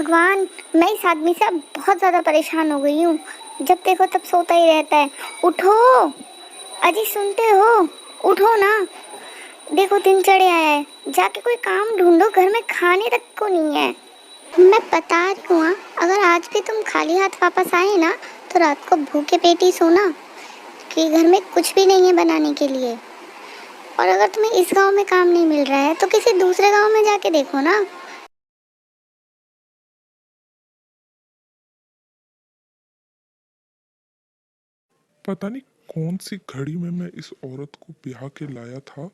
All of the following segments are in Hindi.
भगवान, मैं इस आदमी से अब बहुत ज़्यादा परेशान हो गई हूँ। जब देखो तब सोता ही रहता है। उठो, अजी सुनते हो? उठो ना। देखो दिन चढ़े आया है, जाके कोई काम ढूंढो, घर में खाने तक को नहीं है। मैं बता रही हूँ, अगर आज भी तुम खाली हाथ वापस आए ना तो रात को भूखे पेट ही सोना, कि घर में कुछ भी नहीं है बनाने के लिए। और अगर तुम्हें इस गांव में काम नहीं मिल रहा है तो किसी दूसरे गांव में जाके देखो ना। पता नहीं कौन सी घड़ी में मैं इस औरत को ब्याह के लाया था।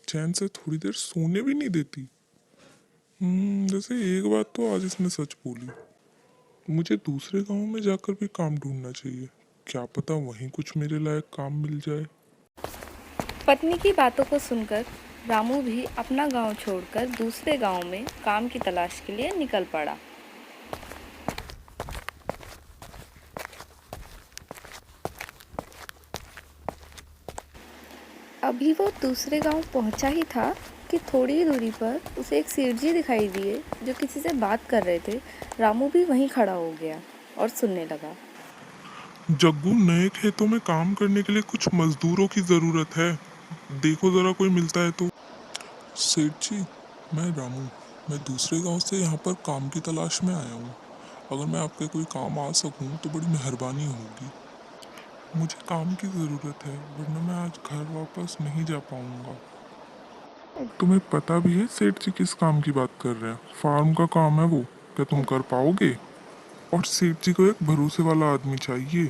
चैन से थोड़ी देर सोने भी नहीं देती। जैसे एक बात तो आज इसने सच बोली। मुझे दूसरे गांव में जाकर भी काम ढूंढना चाहिए। क्या पता वहीं कुछ मेरे लायक काम मिल जाए। पत्नी की बातों को सुनकर रामू भी अपना गांव छोड़कर दूसरे गांव में काम की तलाश के लिए निकल पड़ा। अभी वो दूसरे गांव पहुंचा ही था कि थोड़ी ही दूरी पर उसे एक सेठ जी दिखाई दिए जो किसी से बात कर रहे थे। रामू भी वहीं खड़ा हो गया और सुनने लगा। जग्गू, नए खेतों में काम करने के लिए कुछ मजदूरों की जरूरत है। देखो जरा कोई मिलता है तो। सेठ जी, मैं रामू, मैं दूसरे गांव से यहाँ पर काम की तलाश में आया हूँ। अगर मैं आपके कोई काम आ सकूँ तो बड़ी मेहरबानी होगी। मुझे काम की ज़रूरत है, वरना मैं आज घर वापस नहीं जा पाऊंगा। तुम्हें पता भी है सेठ जी किस काम की बात कर रहे हैं? फार्म का काम है वो। क्या तुम कर पाओगे? और सेठ जी को एक भरोसे वाला आदमी चाहिए।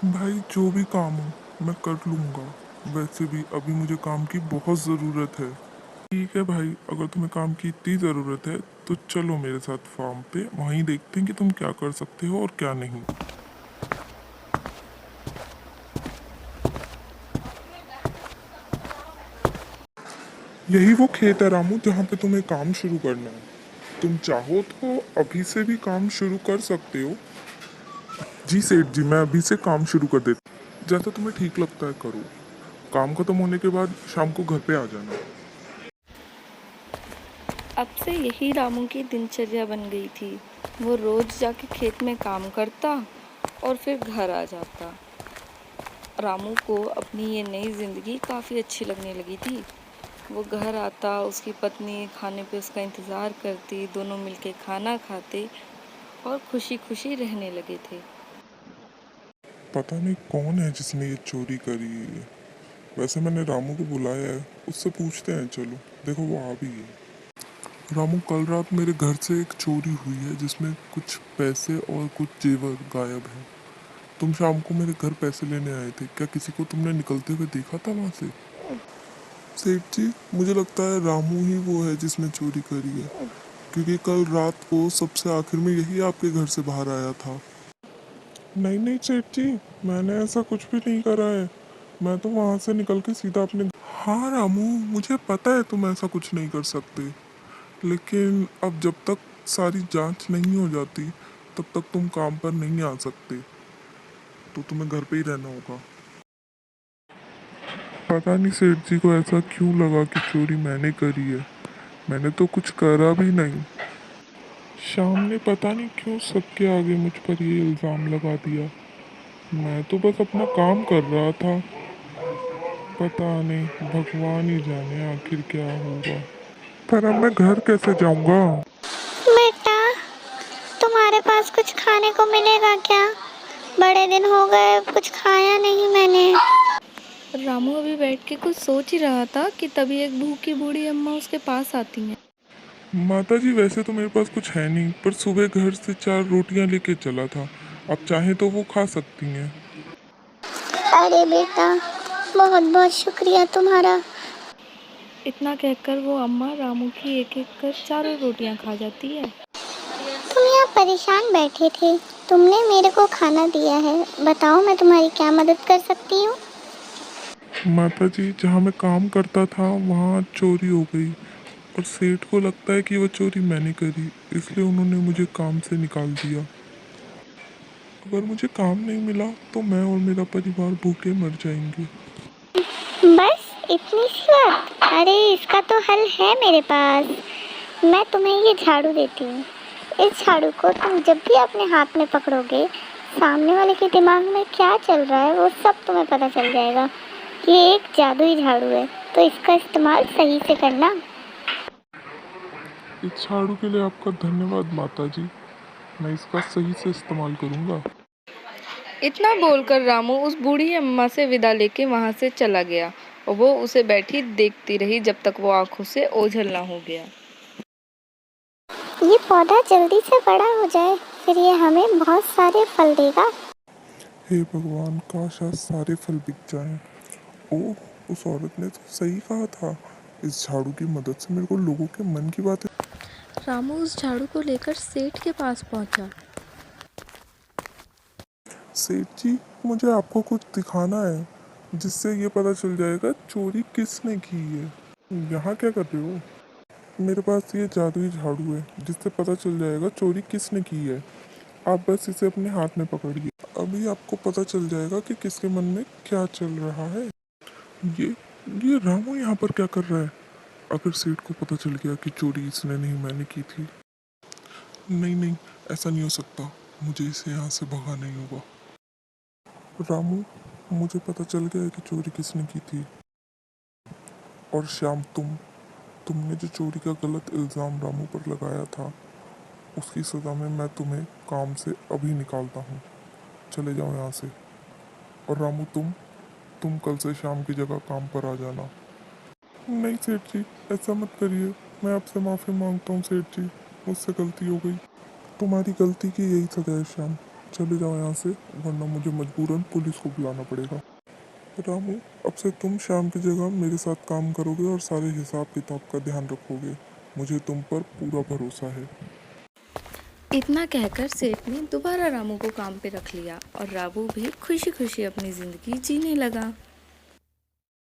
भाई जो भी काम हो मैं कर लूँगा। वैसे भी अभी मुझे काम की बहुत ज़रूरत है। ठीक है भाई, अगर तुम्हें काम की इतनी ज़रूरत है तो चलो मेरे साथ फार्म पे, वहीं देखते हैं कि तुम क्या कर सकते हो और क्या नहीं। यही वो खेत है रामू जहाँ पे तुम्हें काम शुरू करना है। तुम चाहो तो अभी से भी काम शुरू कर सकते हो। जी सेठ जी, मैं अभी से काम शुरू कर देता हूँ। जैसा तुम्हें ठीक लगता है करो। काम खत्म होने के बाद शाम को घर पे आ जाना। अब से यही रामू की दिनचर्या बन गई थी। वो रोज जाके खेत में काम करता और फिर घर आ जाता। रामू को अपनी ये नई ज़िंदगी काफ़ी अच्छी लगने लगी थी। वो घर आता, उसकी पत्नी खाने पे उसका इंतज़ार करती, दोनों मिलके खाना खाते और खुशी खुशी रहने लगे थे। पता नहीं कौन है जिसने ये चोरी करी है। वैसे मैंने रामू को बुलाया है, उससे पूछते हैं। चलो देखो वो आ भी है। रामू, कल रात मेरे घर से एक चोरी हुई है जिसमें कुछ पैसे और कुछ जेवर गायब है। तुम शाम को मेरे घर पैसे लेने आए थे, क्या किसी को तुमने निकलते हुए देखा था वहाँ से? सेठ जी, मुझे लगता है रामू ही वो है जिसने चोरी करी है, क्योंकि कल रात को सबसे आखिर में यही आपके घर से बाहर आया था। नहीं नहीं सेठ जी, मैंने ऐसा कुछ भी नहीं करा है। मैं तो वहाँ से निकल के सीधा अपने। हाँ रामू, मुझे पता है तुम ऐसा कुछ नहीं कर सकते, लेकिन अब जब तक सारी जांच नहीं हो जाती तब तक तुम काम पर नहीं आ सकते, तो तुम्हें घर पे ही रहना होगा। पता नहीं सेठ जी को ऐसा क्यों लगा कि चोरी मैंने करी है। मैंने तो कुछ करा भी नहीं। शाम ने पता नहीं क्यों सबके आगे मुझ पर ये इल्ज़ाम लगा दिया। मैं तो बस अपना काम कर रहा था। पता नहीं, भगवान ही जाने आखिर क्या होगा। पर अब मैं घर कैसे जाऊंगा? बेटा, तुम्हारे पास कुछ खाने को मिलेगा क्या? बड़े दिन हो गए, कुछ खाया नहीं मैंने। रामू अभी बैठ के कुछ सोच ही रहा था कि तभी एक भूखी बूढ़ी अम्मा उसके पास आती हैं। माता जी, वैसे तो मेरे पास कुछ है नहीं, पर सुबह घर से 4 रोटियां लेके चला था। आप चाहें तो वो खा सकती हैं। अरे बेटा, बहुत बहुत शुक्रिया तुम्हारा। इतना कहकर वो अम्मा रामू की एक एक कर चारों रोटियां खा जाती है। तुम यहाँ परेशान बैठे थे, तुमने मेरे को खाना दिया है। बताओ मैं तुम्हारी क्या मदद कर सकती हूँ? माता जी, जहाँ मैं काम करता था वहाँ चोरी हो गई, और सेठ को लगता है कि वो चोरी मैंने करी, इसलिए उन्होंने मुझे काम से निकाल दिया। अगर मुझे काम नहीं मिला तो मैं और मेरा परिवार भूखे मर जाएंगे। बस इतनी सी बात? अरे इसका तो हल है मेरे पास। मैं तुम्हें ये झाड़ू देती हूँ, इस झाड़ू को तुम जब भी अपने हाथ में पकड़ोगे, सामने वाले के दिमाग में क्या चल रहा है वो सब तुम्हें पता चल जाएगा। ये एक जादुई झाड़ू है, तो इसका इस्तेमाल सही से करना। इस झाड़ू के लिए आपका धन्यवाद माता जी, मैं इसका सही से इस्तेमाल करूँगा। इतना बोलकर रामू उस बूढ़ी अम्मा से विदा लेके वहाँ से चला गया और वो उसे बैठी देखती रही जब तक वो आंखों से ओझल ना हो गया। ये पौधा जल्दी से बड़ा हो जाए, फिर ये हमें बहुत सारे फल देगा। हे भगवान, काश आज सारे फल बिक जाएं। ओह, उस औरत ने तो सही कहा था। इस झाड़ू की मदद से मेरे को लोगों के मन की बातें। रामू उस झाड़ू को लेकर सेठ के पास पहुंचा। सेठ जी, मुझे आपको कुछ दिखाना है जिससे ये पता चल जाएगा चोरी किसने की है। यहाँ क्या कर रहे हो? मेरे पास ये जादुई झाड़ू है जिससे पता चल जाएगा चोरी किसने की है। आप बस इसे अपने हाथ में पकड़िए, अभी आपको पता चल जाएगा कि किसके मन में क्या चल रहा है। ये ये रामू यहाँ पर क्या कर रहा है? अगर सेठ को पता चल गया कि चोरी इसने नहीं मैंने की थी। नहीं नहीं, ऐसा नहीं हो सकता, मुझे इसे यहाँ से भगाना ही होगा। रामू, मुझे पता चल गया है कि चोरी किसने की थी। और श्याम, तुमने जो चोरी का गलत इल्ज़ाम रामू पर लगाया था, उसकी सज़ा में मैं तुम्हें काम से अभी निकालता हूँ। चले जाओ यहाँ से। और रामू, तुम कल से शाम की जगह काम पर आ जाना। नहीं सेठ जी, ऐसा मत करिए, मैं आपसे माफ़ी मांगता हूँ सेठ जी, मुझसे गलती हो गई। तुम्हारी गलती की यही सजा है श्याम, चले जाओ यहाँ से, वरना मुझे मजबूरन पुलिस को बुलाना पड़ेगा। रामू, अब से तुम शाम की जगह मेरे साथ काम करोगे और सारे हिसाब किताब का ध्यान रखोगे। मुझे तुम पर पूरा भरोसा है। इतना कहकर सेठ ने दोबारा रामू को काम पे रख लिया और रामू भी खुशी खुशी अपनी जिंदगी जीने लगा।